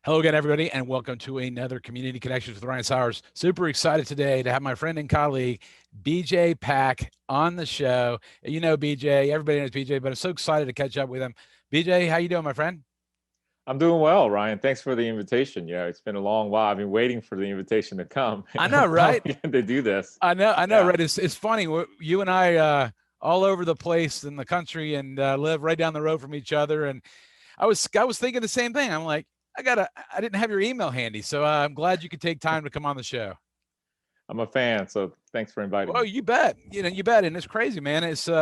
Hello again, everybody, and welcome to another Community Connections with Ryan Sauers. Super excited today to have my friend and colleague, BJay Pak, on the show. You know BJ, everybody knows BJ, but I'm so excited to catch up with him. BJ, how you doing, my friend? I'm doing well, Ryan. Thanks for the invitation. Yeah, it's been a long while. I've been waiting for the invitation to come, I and know, I'm right? finally getting to do this. I know, Yeah. right? It's funny. You and I, all over the place in the country, and live right down the road from each other. And I was thinking the same thing. I'm like, I didn't have your email handy, so I'm glad you could take time to come on the show. I'm a fan, so thanks for inviting Well, me. you bet. You bet. And it's crazy, man. It's we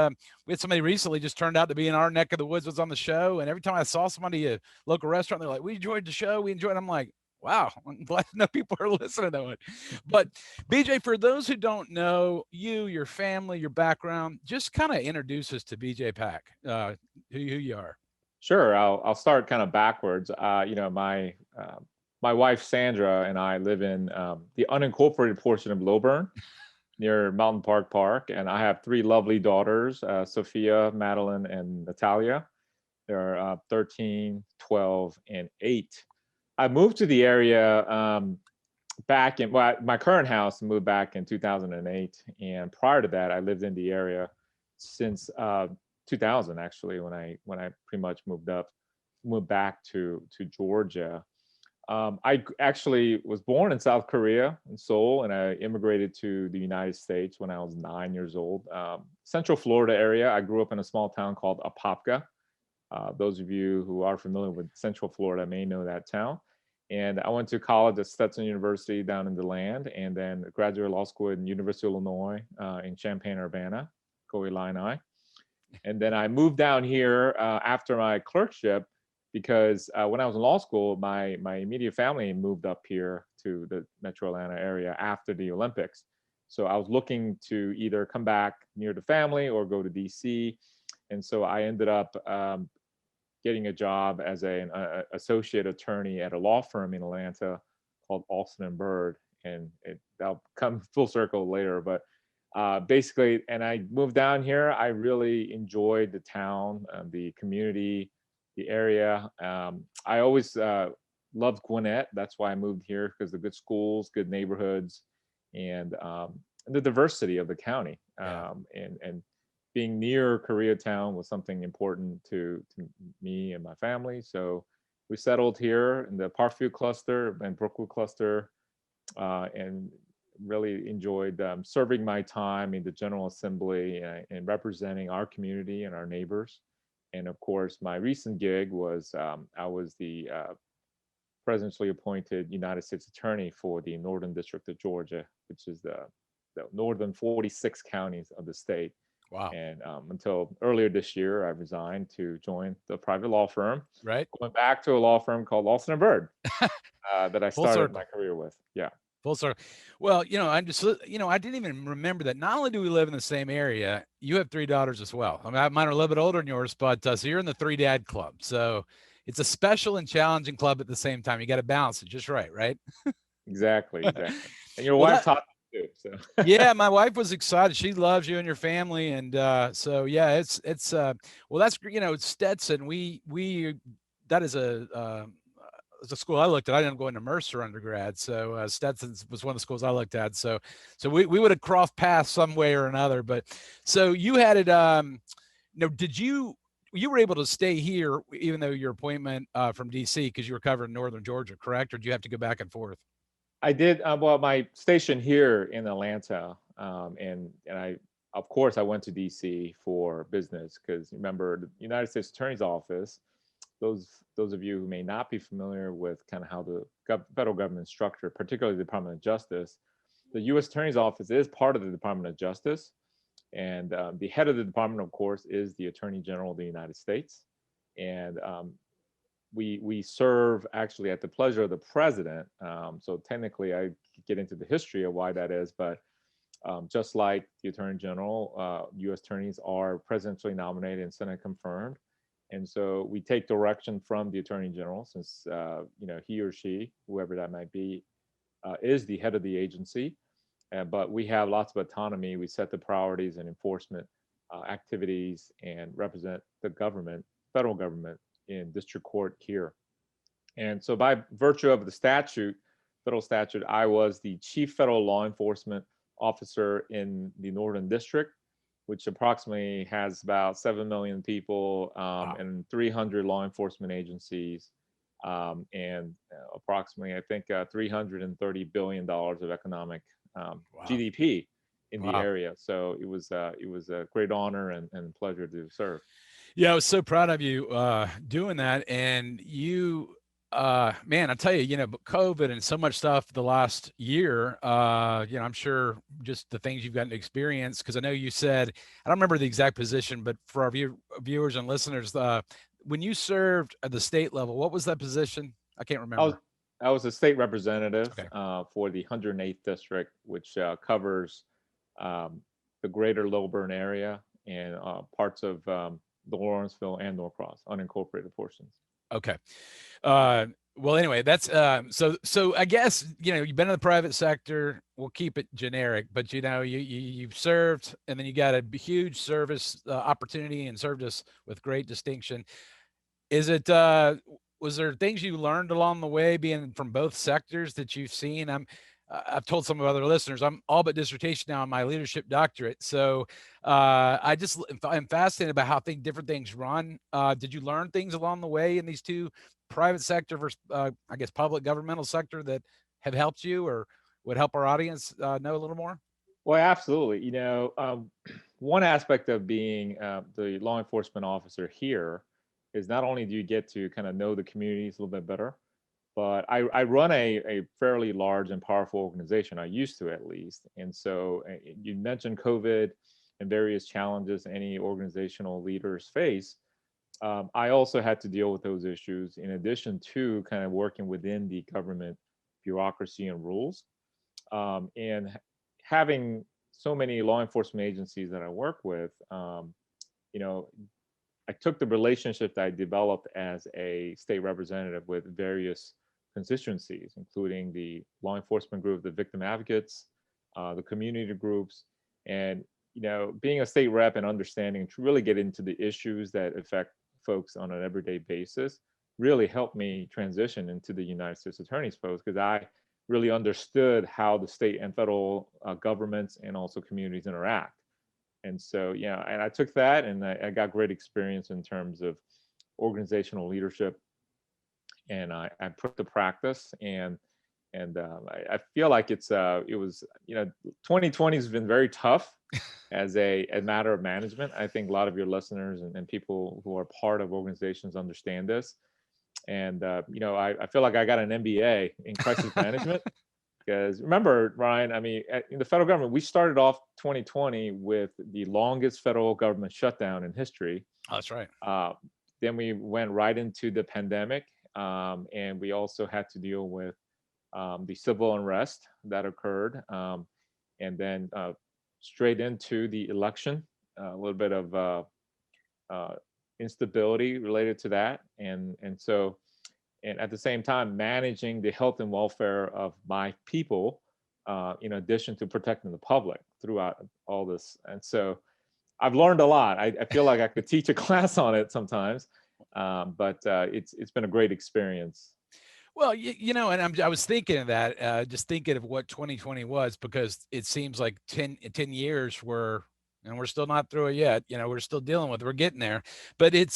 had somebody recently just turned out to be in our neck of the woods, was on the show, and every time I saw somebody at a local restaurant, they're like, "We enjoyed the show. We enjoyed." I'm like, "Wow, I'm glad to know people are listening to it." But BJ, for those who don't know you, your family, your background, just kind of introduce us to BJ Pak, who you are. Sure, I'll start kind of backwards. My wife Sandra and I live in the unincorporated portion of Lilburn near Mountain Park, and I have three lovely daughters, Sophia, Madeline, and Natalia. They're 13, 12, and 8. I moved to the area back in my current house, moved back in 2008, and prior to that I lived in the area since 2000, actually, when I pretty much moved back to Georgia. I actually was born in South Korea, in Seoul, and I immigrated to the United States when I was 9 years old. Central Florida area. I grew up in a small town called Apopka. Those of you who are familiar with Central Florida may know that town. And I went to college at Stetson University down in DeLand, and then graduate law school at University of Illinois in Champaign-Urbana, go Illini. And then I moved down here after my clerkship because when I was in law school, my immediate family moved up here to the Metro Atlanta area after the Olympics. So I was looking to either come back near the family or go to DC. And so I ended up getting a job as an associate attorney at a law firm in Atlanta called Alston and Bird, and that'll come full circle later. But basically, and I moved down here. I really enjoyed the town, the community, the area. I always loved Gwinnett. That's why I moved here because the good schools, good neighborhoods, and the diversity of the county. Yeah. And being near Koreatown was something important to me and my family. So we settled here in the Parkview cluster and Brookwood cluster, and really enjoyed serving my time in the General Assembly and representing our community and our neighbors. And of course, my recent gig was I was the presidentially appointed United States Attorney for the Northern District of Georgia, which is the northern 46 counties of the state. Wow. And until earlier this year, I resigned to join the private law firm, Right. going back to a law firm called Alston and Bird that I Full started my circle. career with. Yeah. Full circle. Well, I'm just, I didn't even remember that. Not only do we live in the same area, you have three daughters as well. I mean, mine are a little bit older than yours, but so you're in the three dad club. So it's a special and challenging club at the same time. You got to balance it just right, right? Exactly, exactly. And your Well, wife taught me too. So yeah, my wife was excited. She loves you and your family, and so yeah, it's well, that's Stetson. We that is a school I looked at. I ended up going to Mercer undergrad, so Stetson was one of the schools I looked at. So we would have crossed paths some way or another. But so you had it. Did you were able to stay here even though your appointment from DC because you were covering northern Georgia, correct? Or did you have to go back and forth? I did. Well, my station here in Atlanta, and I, of course, I went to DC for business because remember the United States Attorney's Office. Those of you who may not be familiar with kind of how the federal government is structured, particularly the Department of Justice, the U.S. Attorney's Office is part of the Department of Justice, and the head of the department, of course, is the Attorney General of the United States, and we serve actually at the pleasure of the president. So technically, I could get into the history of why that is, but just like the Attorney General, U.S. attorneys are presidentially nominated and Senate confirmed, and so we take direction from the Attorney General, since he or she, whoever that might be, is the head of the agency. But we have lots of autonomy. We set the priorities and enforcement activities and represent the government, federal government, in district court here. And so by virtue of the statute, federal statute, I was the chief federal law enforcement officer in the Northern District, which approximately has about 7 million people, Wow. and 300 law enforcement agencies, and approximately, I think, $330 billion of economic Wow. GDP in the Wow. area. So it was a great honor and pleasure to serve. Yeah, I was so proud of you doing that. And you, man, I tell you, but COVID and so much stuff the last year, I'm sure just the things you've gotten to experience. Because I know you said, I don't remember the exact position, but for our viewers and listeners, when you served at the state level, what was that position? I can't I was remember. I was a state representative Okay. for the 108th district, which covers um, the greater Lilburn area and parts of the Lawrenceville and Norcross unincorporated portions. Okay. Well, anyway, that's so I guess you've been in the private sector. We'll keep it generic, but you've served, and then you got a huge service opportunity and served us with great distinction. Is it was there things you learned along the way being from both sectors that you've seen? I've told some of other listeners I'm all but dissertation now on my leadership doctorate. So I'm fascinated about how different things run. Did you learn things along the way in these two private sector versus I guess public governmental sector that have helped you or would help our audience know a little more? Well, absolutely. One aspect of being the law enforcement officer here is not only do you get to kind of know the communities a little bit better, but I run a fairly large and powerful organization. I used to, at least. And so you mentioned COVID and various challenges any organizational leaders face. I also had to deal with those issues in addition to kind of working within the government bureaucracy and rules. And having so many law enforcement agencies that I work with, you know, I took the relationship that I developed as a state representative with various constituencies, including the law enforcement group, the victim advocates, the community groups, and being a state rep and understanding to really get into the issues that affect folks on an everyday basis really helped me transition into the United States Attorney's post because I really understood how the state and federal governments and also communities interact. And so, yeah, and I took that and I got great experience in terms of organizational leadership, and I put to practice, and I feel like it was 2020 has been very tough as a matter of management. I think a lot of your listeners and people who are part of organizations understand this, and I feel like I got an MBA in crisis management. Because remember, Ryan, I mean, in the federal government, we started off 2020 with the longest federal government shutdown in history. Oh, that's right. Then we went right into the pandemic, and we also had to deal with the civil unrest that occurred, and then straight into the election, a little bit of instability related to that, and so and at the same time managing the health and welfare of my people, in addition to protecting the public throughout all this. And so I've learned a lot. I feel like I could teach a class on it sometimes, but it's been a great experience. Well, and I was thinking of that, just thinking of what 2020 was, because it seems like 10 years and we're still not through it yet. We're still dealing with it. We're getting there, but it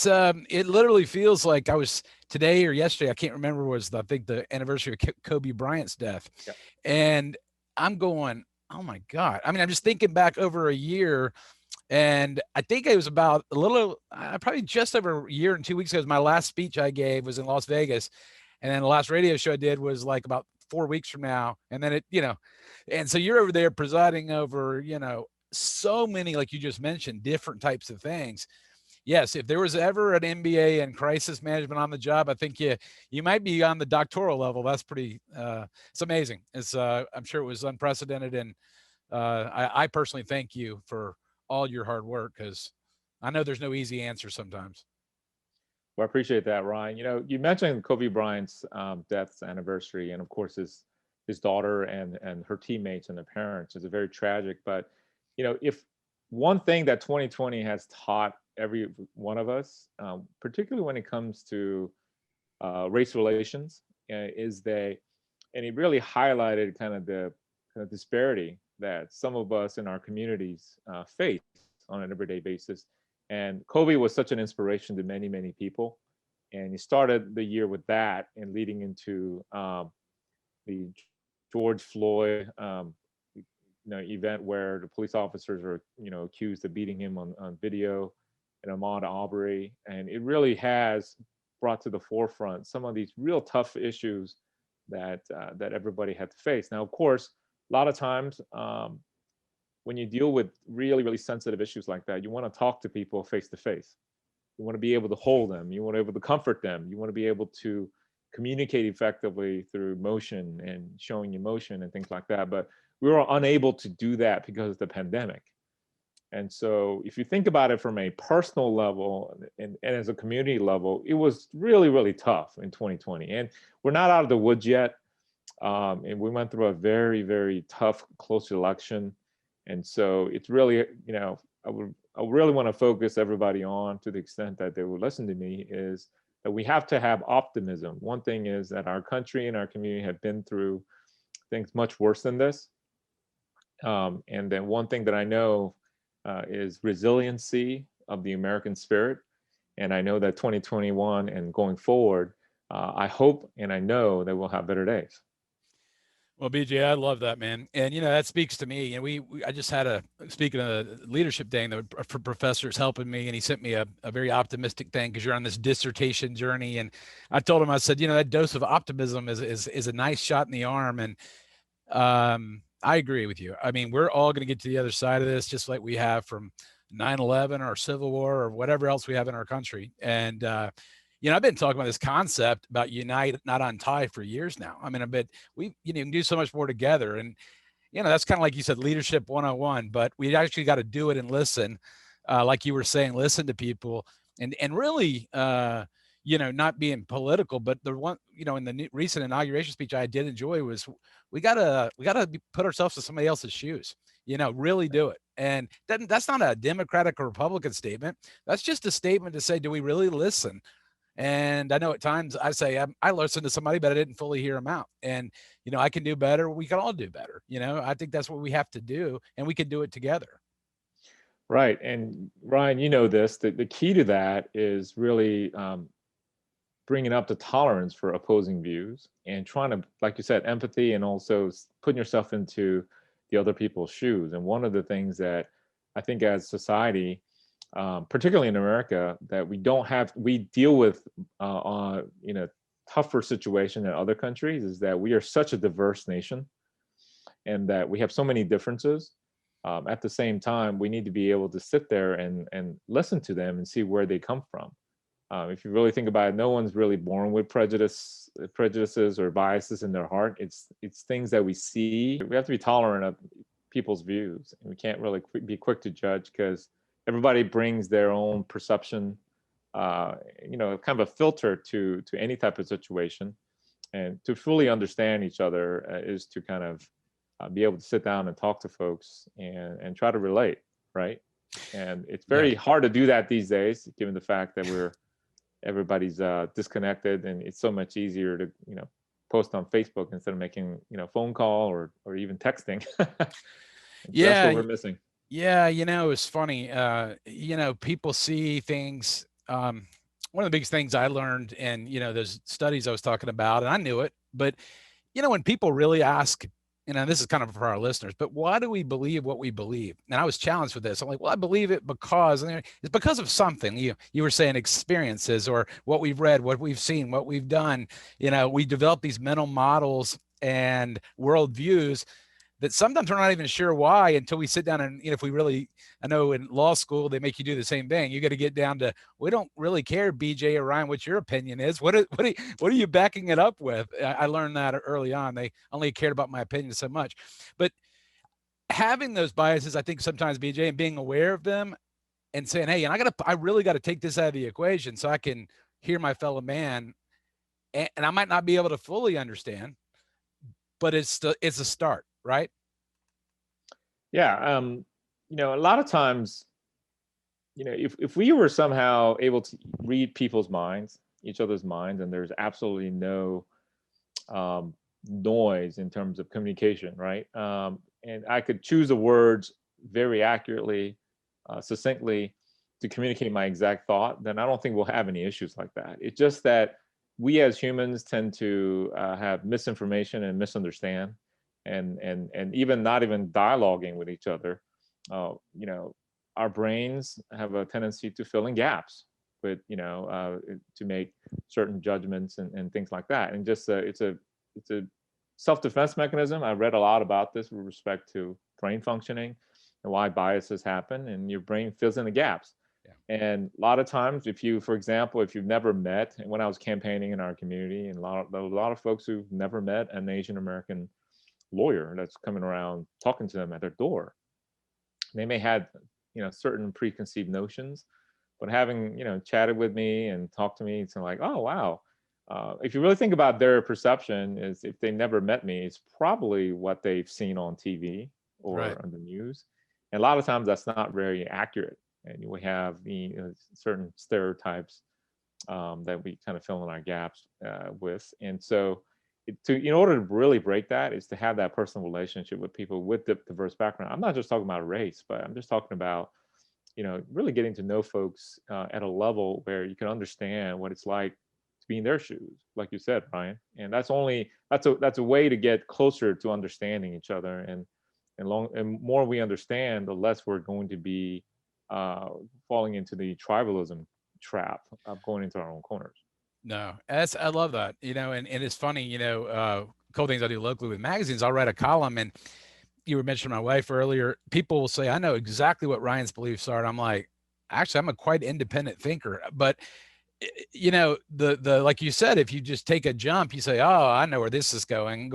literally feels like I was today or yesterday. I can't remember. I think the anniversary of Kobe Bryant's death, Yeah. and I'm going, oh my God. I mean, I'm just thinking back over a year, and I think it was about probably just over a year and 2 weeks ago. My last speech I gave was in Las Vegas. And then the last radio show I did was like about 4 weeks from now. And then and so you're over there presiding over, so many, like you just mentioned, different types of things. Yes, if there was ever an MBA in crisis management on the job, I think you might be on the doctoral level. That's pretty, it's amazing. I'm sure it was unprecedented. And I personally thank you for all your hard work, because I know there's no easy answer sometimes. Well, I appreciate that, Ryan. You mentioned Kobe Bryant's death anniversary, and of course his daughter and her teammates and their parents. It's a very tragic. But if one thing that 2020 has taught every one of us, particularly when it comes to race relations, is they, and it really highlighted kind of the kind of disparity that some of us in our communities face on an everyday basis. And Kobe was such an inspiration to many, many people. And he started the year with that, and leading into the George Floyd event where the police officers are accused of beating him on video, and Ahmaud Arbery. And it really has brought to the forefront some of these real tough issues that that everybody had to face. Now, of course, a lot of times when you deal with really, really sensitive issues like that, you want to talk to people face to face. You want to be able to hold them. You want to be able to comfort them. You want to be able to communicate effectively through motion and showing emotion and things like that. But we were unable to do that because of the pandemic. And so if you think about it from a personal level and as a community level, it was really, really tough in 2020. And we're not out of the woods yet. And we went through a very, very tough, close election. And so it's really, I really want to focus everybody on, to the extent that they will listen to me, is that we have to have optimism. One thing is that our country and our community have been through things much worse than this. And then one thing that I know is resiliency of the American spirit. And I know that 2021 and going forward, I hope and I know that we'll have better days. Well, BJ, I love that, man. And, that speaks to me. And I just had speaking of leadership thing, the professor's helping me, and he sent me a very optimistic thing, because you're on this dissertation journey. And I told him, I said, that dose of optimism is a nice shot in the arm. And I agree with you. I mean, we're all going to get to the other side of this, just like we have from 9/11 or Civil War or whatever else we have in our country. And, I've been talking about this concept about unite, not untie, for years now. I mean, we can do so much more together. And, that's kind of like you said, leadership 101, but we actually got to do it and listen. Like you were saying, listen to people and really, not being political, but the one, in the recent inauguration speech I did enjoy was we gotta put ourselves in somebody else's shoes, really do it. And that's not a Democratic or Republican statement. That's just a statement to say, do we really listen? And I know at times I say I listened to somebody, but I didn't fully hear them out. And, I can do better. We can all do better. I think that's what we have to do, and we can do it together. Right. And Ryan, this, the key to that is really bringing up the tolerance for opposing views, and trying to, like you said, empathy, and also putting yourself into the other people's shoes. And one of the things that I think as society, particularly in America, that we deal with tougher situation than other countries, is that we are such a diverse nation, and that we have so many differences. At the same time, we need to be able to sit there and listen to them and see where they come from. If you really think about it, no one's really born with prejudices or biases in their heart. It's things that we see. We have to be tolerant of people's views, and we can't really be quick to judge, because everybody brings their own perception, kind of a filter to any type of situation. And to fully understand each other is to kind of be able to sit down and talk to folks and try to relate, right? And it's very hard to do that these days, given the fact that everybody's disconnected, and it's so much easier to post on Facebook instead of making phone call or even texting. That's what we're missing. Yeah, it's funny. People see things. One of the biggest things I learned in, those studies I was talking about, and I knew it, but, when people really ask, this is kind of for our listeners, but why do we believe what we believe? And I was challenged with this. I'm like, well, I believe it because, it's because of something. You were saying experiences, or what we've read, what we've seen, what we've done. We develop these mental models and worldviews that sometimes we're not even sure why until we sit down and, if we really, I know in law school, they make you do the same thing. You got to get down to, we don't really care, BJ or Ryan, what your opinion is. What are you backing it up with? I learned that early on. They only cared about my opinion so much. But having those biases, I think sometimes, BJ, and being aware of them and saying, hey, and I really got to take this out of the equation so I can hear my fellow man. And I might not be able to fully understand, but it's a start. Right? Yeah. A lot of times, if we were somehow able to read people's minds each other's minds, and there's absolutely no noise in terms of communication, right? And I could choose the words very accurately, succinctly to communicate my exact thought, then I don't think we'll have any issues like that. It's just that we as humans tend to have misinformation and misunderstand, and even not even dialoguing with each other. You know, our brains have a tendency to fill in gaps with, to make certain judgments and things like that. And just it's a self-defense mechanism. I read a lot about this with respect to brain functioning and why biases happen, and your brain fills in the gaps. Yeah. And a lot of times, if you, for example, if you've never met, and when I was campaigning in our community, and there were a lot of folks who've never met an Asian American lawyer that's coming around talking to them at their door. They may had, certain preconceived notions, but having, chatted with me and talked to me, it's like, oh wow. If you really think about their perception, is if they never met me, it's probably what they've seen on TV Right. or on the news. And a lot of times that's not very accurate. And we have the certain stereotypes that we kind of fill in our gaps with. And so, in order to really break that, is to have that personal relationship with people with diverse background. I'm not just talking about race, but I'm just talking about, really getting to know folks at a level where you can understand what it's like to be in their shoes, like you said, Ryan. And that's a way to get closer to understanding each other. And more we understand, the less we're going to be falling into the tribalism trap of going into our own corners. No, I love that. And it's funny, couple things I do locally with magazines. I'll write a column, and you were mentioning my wife earlier. People will say, I know exactly what Ryan's beliefs are. And I'm like, actually, I'm a quite independent thinker. But the like you said, if you just take a jump, you say, oh, I know where this is going.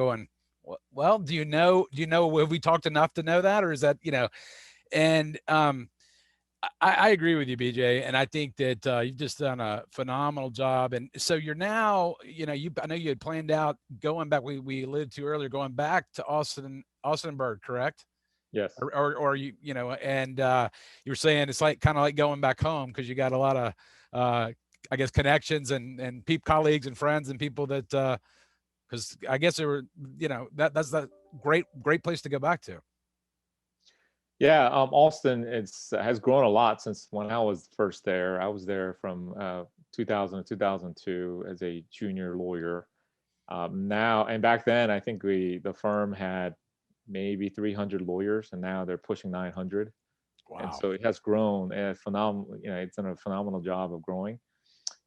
Well, have we talked enough to know that? Or is that, and I agree with you, BJ, and I think that you've just done a phenomenal job. And so you're now, I know you had planned out going back. We alluded to earlier, going back to Austinburg, correct? Yes. Or and you were saying it's like kind of like going back home because you got a lot of, I guess, connections and colleagues and friends and people that, because I guess there were, that's the great place to go back to. Yeah, Austin has grown a lot since when I was first there. I was there from 2000 to 2002 as a junior lawyer. Now and back then, I think the firm had maybe 300 lawyers, and now they're pushing 900. And Wow. so it has grown phenomenal. It's done a phenomenal job of growing.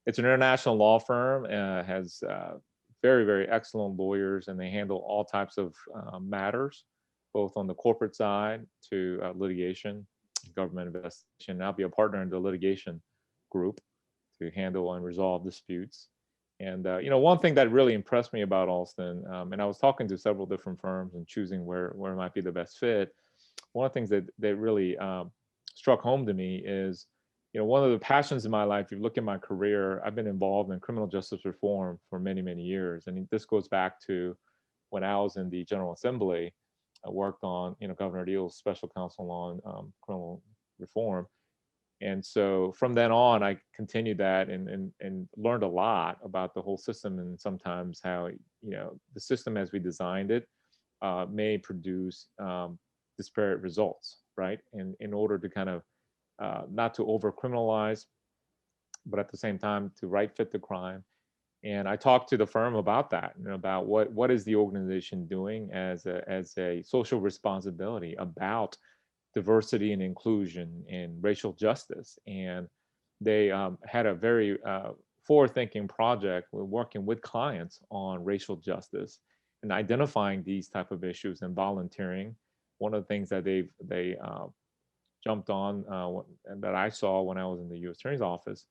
It's an international law firm, has very, very excellent lawyers, and they handle all types of matters, both on the corporate side to litigation, government investigation. I'll be a partner in the litigation group to handle and resolve disputes. And one thing that really impressed me about Alston, and I was talking to several different firms and choosing where might be the best fit. One of the things that really struck home to me is, one of the passions in my life. If you look at my career, I've been involved in criminal justice reform for many, many years, and this goes back to when I was in the General Assembly. I worked on, Governor Deal's special counsel on criminal reform. And so from then on, I continued that and learned a lot about the whole system, and sometimes how, the system as we designed it may produce disparate results, right? And in order to kind of not to over criminalize, but at the same time to right fit the crime. And I talked to the firm about that, about what is the organization doing as a social responsibility about diversity and inclusion and racial justice. And they had a very forward-thinking project. We're working with clients on racial justice and identifying these type of issues and volunteering. One of the things that they jumped on and that I saw when I was in the U.S. Attorney's Office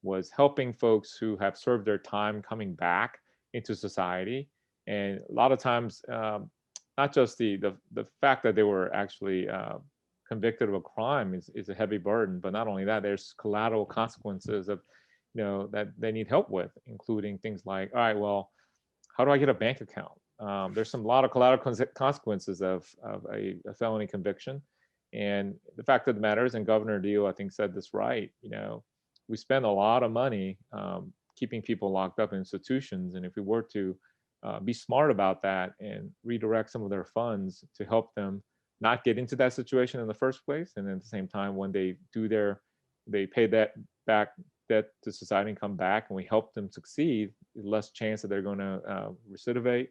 was helping folks who have served their time coming back into society. And a lot of times, not just the fact that they were actually convicted of a crime is a heavy burden, but not only that, there's collateral consequences of, that they need help with, including things like, all right, well, how do I get a bank account? There's a lot of collateral consequences of a felony conviction. And the fact of the matter is, and Governor Deal, I think, said this right, we spend a lot of money keeping people locked up in institutions. And if we were to be smart about that and redirect some of their funds to help them not get into that situation in the first place, and then at the same time, when they do they pay that back debt to society and come back, and we help them succeed, less chance that they're going to recidivate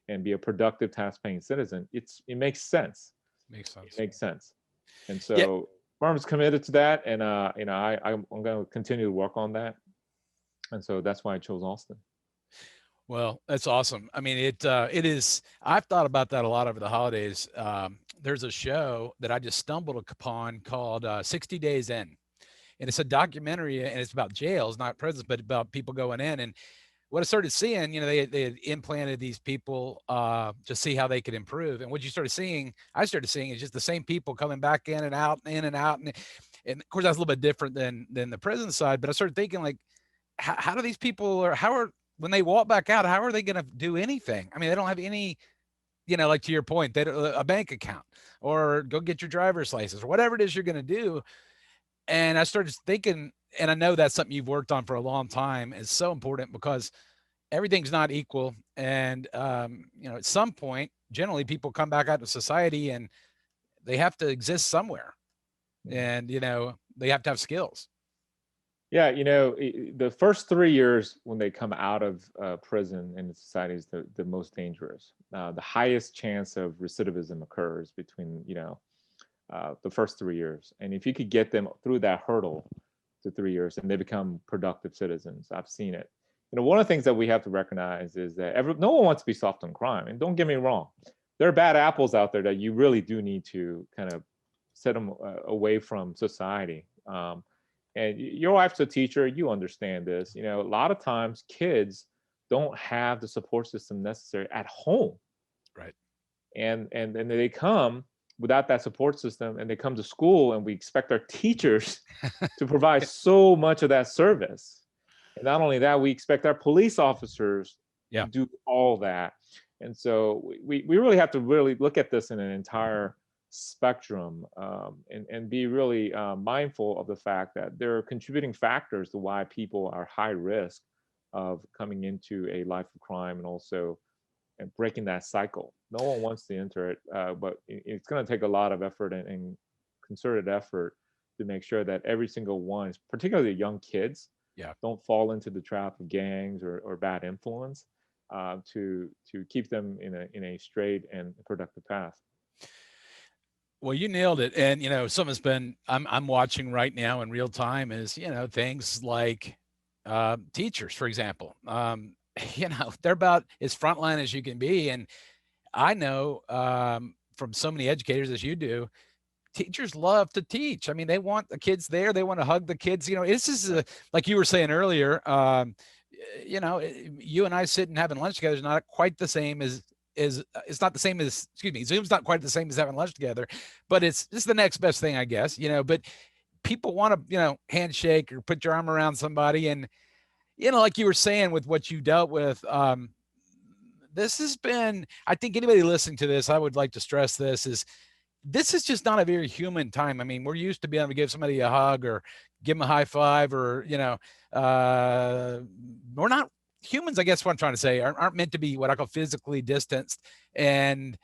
and be a productive tax-paying citizen. It makes sense. Makes It sense. makes sense. And Yeah. so firm's committed to that, and I'm going to continue to work on that. And so that's why I chose Austin. Well, that's awesome. I mean, it is. I've thought about that a lot over the holidays. There's a show that I just stumbled upon called 60 Days In, and it's a documentary, and it's about jails, not prisons, but about people going in. And what I started seeing, they had implanted these people to see how they could improve. And what I started seeing is just the same people coming back in and out, in and out. And of course, that's a little bit different than the prison side. But I started thinking, like, how do these people, or when they walk back out, how are they going to do anything? I mean, they don't have any, like to your point, they don't, a bank account, or go get your driver's license, or whatever it is you're going to do. And I started thinking, and I know that's something you've worked on for a long time. It's so important because everything's not equal. And, at some point, generally people come back out to society and they have to exist somewhere. And, they have to have skills. Yeah, the first 3 years when they come out of prison in the society is the most dangerous. The highest chance of recidivism occurs between, the first 3 years. And if you could get them through that hurdle to 3 years, and they become productive citizens, I've seen it. One of the things that we have to recognize is that no one wants to be soft on crime. And don't get me wrong, there are bad apples out there that you really do need to kind of set them away from society. And your wife's a teacher, you understand this. A lot of times kids don't have the support system necessary at home. Right. And then they come without that support system, and they come to school, and we expect our teachers to provide so much of that service. And not only that, we expect our police officers to do all that. And so we really have to really look at this in an entire spectrum, and be really mindful of the fact that there are contributing factors to why people are high risk of coming into a life of crime, and also breaking that cycle. No one wants to enter it, but it's going to take a lot of effort and concerted effort to make sure that every single one, particularly young kids, don't fall into the trap of gangs or bad influence, to keep them in a straight and productive path. Well, you nailed it. And, something's been, I'm watching right now in real time is, things like teachers, for example. They're about as frontline as you can be. And I know from so many educators as you do, teachers love to teach. I mean, they want the kids there. They want to hug the kids. This is like you were saying earlier, you and I sitting having lunch together is not quite the same as it's not the same as, Zoom's not quite the same as having lunch together, but it's the next best thing, I guess, but people want to, handshake or put your arm around somebody. And, like you were saying with what you dealt with, this has been, I think anybody listening to this, I would like to stress this is just not a very human time. I mean, we're used to being able to give somebody a hug or give them a high five, or, we're not humans, I guess what I'm trying to say, aren't meant to be what I call physically distanced. And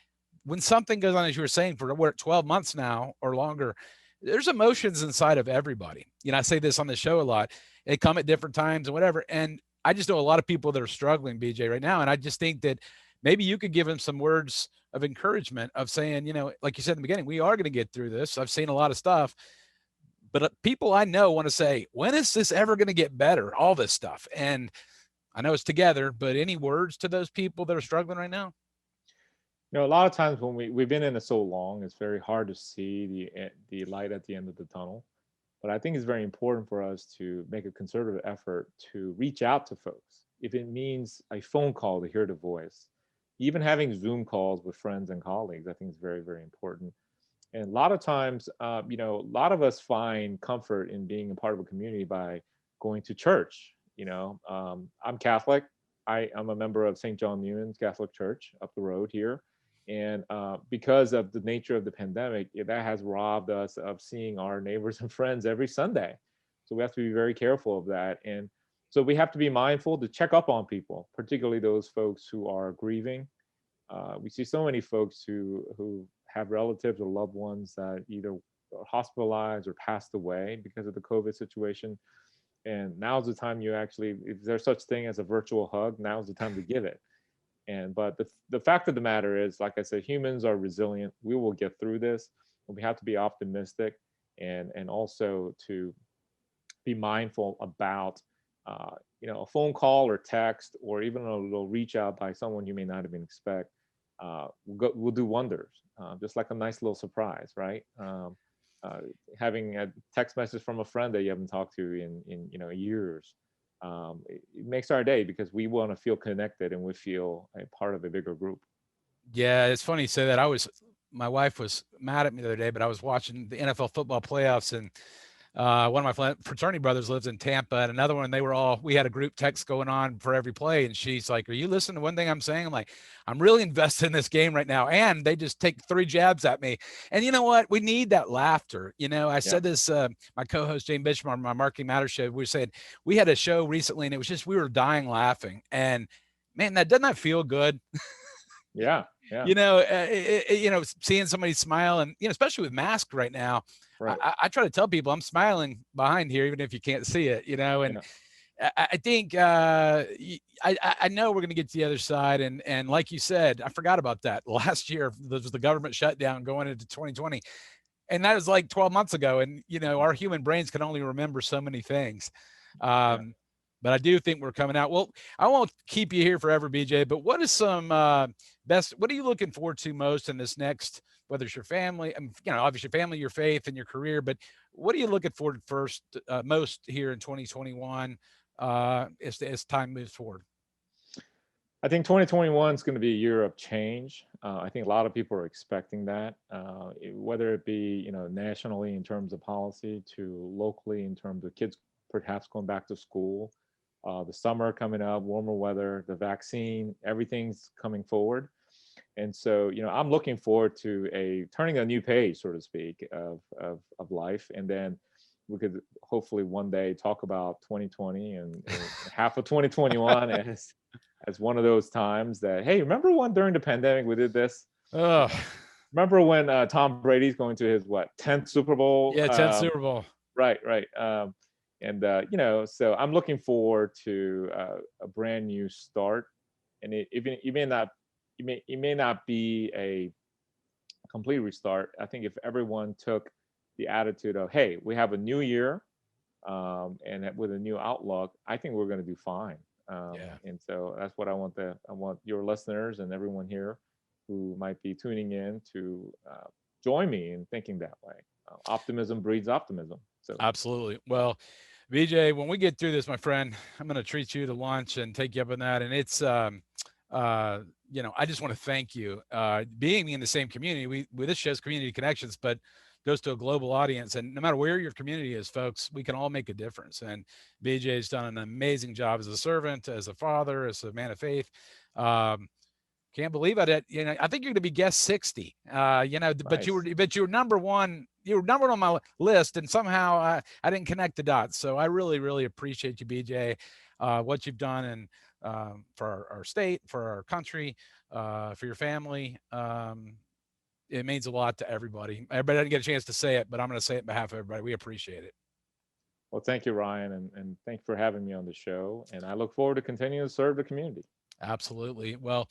when something goes on, as you were saying, for we're at 12 months now or longer, there's emotions inside of everybody. I say this on the show a lot. They come at different times and whatever. And I just know a lot of people that are struggling, BJay, right now. And I just think that maybe you could give them some words of encouragement of saying, like you said in the beginning, we are going to get through this. I've seen a lot of stuff, but people I know want to say, when is this ever going to get better? All this stuff. And I know it's together, but any words to those people that are struggling right now? A lot of times when we've been in it so long, it's very hard to see the light at the end of the tunnel. But I think it's very important for us to make a concerted effort to reach out to folks. If it means a phone call to hear the voice, even having Zoom calls with friends and colleagues, I think is very, very important. And a lot of times, a lot of us find comfort in being a part of a community by going to church. I'm Catholic. I'm a member of St. John Newnan's Catholic Church up the road here. And because of the nature of the pandemic, that has robbed us of seeing our neighbors and friends every Sunday. So we have to be very careful of that. And So we have to be mindful to check up on people, particularly those folks who are grieving. We see so many folks who have relatives or loved ones that either are hospitalized or passed away because of the COVID situation. And now's the time you actually, if there's such thing as a virtual hug, now's the time to give it. And but the fact of the matter is, like I said, humans are resilient. We will get through this, but we have to be optimistic and also to be mindful about a phone call or text or even a little reach out by someone you may not even expect will do wonders. Just like a nice little surprise, right? Uh, Having a text message from a friend that you haven't talked to in years, it makes our day because we want to feel connected and we feel a part of a bigger group. Yeah, it's funny you say that. My wife was mad at me the other day, but I was watching the NFL football playoffs, and one of my fraternity brothers lives in Tampa, and another one, we had a group text going on for every play. And she's like, "Are you listening to one thing I'm saying?" I'm like, "I'm really invested in this game right now." And they just take 3 jabs at me. And you know what? We need that laughter. I said this, my co-host, Jane Bishop, on my Marketing Matters show, we said, we had a show recently and it was just, we were dying laughing. And man, doesn't that feel good? Yeah. Yeah. Seeing somebody smile and, especially with masks right now, Right. I try to tell people I'm smiling behind here, even if you can't see it, and I think I know we're going to get to the other side. And like you said, I forgot about that. Last year, there was the government shutdown going into 2020. And that was like 12 months ago. And, our human brains can only remember so many things. But I do think we're coming out. Well, I won't keep you here forever, BJay, but what is some what are you looking forward to most in this next, whether it's your family, obviously your family, your faith, and your career, but what are you looking forward most here in 2021 as time moves forward? I think 2021 is going to be a year of change. I think a lot of people are expecting that, whether it be nationally in terms of policy to locally in terms of kids perhaps going back to school, the summer coming up, warmer weather, the vaccine, everything's coming forward. And so, I'm looking forward to turning a new page, so to speak, of life. And then we could hopefully one day talk about 2020 and half of 2021 as one of those times that, hey, remember when during the pandemic we did this? Remember when Tom Brady's going to his 10th Super Bowl? Yeah, 10th Super Bowl. Right. So I'm looking forward to a brand new start, and it may not be a complete restart. I think if everyone took the attitude of, hey, we have a new year, and with a new outlook, I think we're going to do fine. And so that's what I want your listeners and everyone here who might be tuning in to join me in thinking that way. Optimism breeds optimism. So absolutely. Well, BJay, when we get through this, my friend, I'm going to treat you to lunch and take you up on that. And it's, I just want to thank you. Being in the same community, this show's community connections, but goes to a global audience. And no matter where your community is, folks, we can all make a difference. And BJay's done an amazing job as a servant, as a father, as a man of faith. Can't believe it. I think you're going to be guest 60. Nice. But you were number one. You were number one on my list, and somehow I didn't connect the dots. So I really, really appreciate you, BJay, what you've done and for our state, for our country, for your family. It means a lot to everybody. Everybody didn't get a chance to say it, but I'm going to say it on behalf of everybody. We appreciate it. Well, thank you, Ryan, and thank you for having me on the show. And I look forward to continuing to serve the community. Absolutely. Well,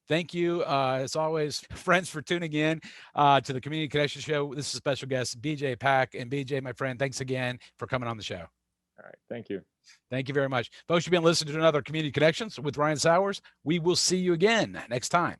thank you, as always, friends, for tuning in to the Community Connection Show. This is a special guest, BJay Pak. And BJay, my friend, thanks again for coming on the show. All right. Thank you. Thank you very much. Folks, you've been listening to another Community Connections with Ryan Sauers. We will see you again next time.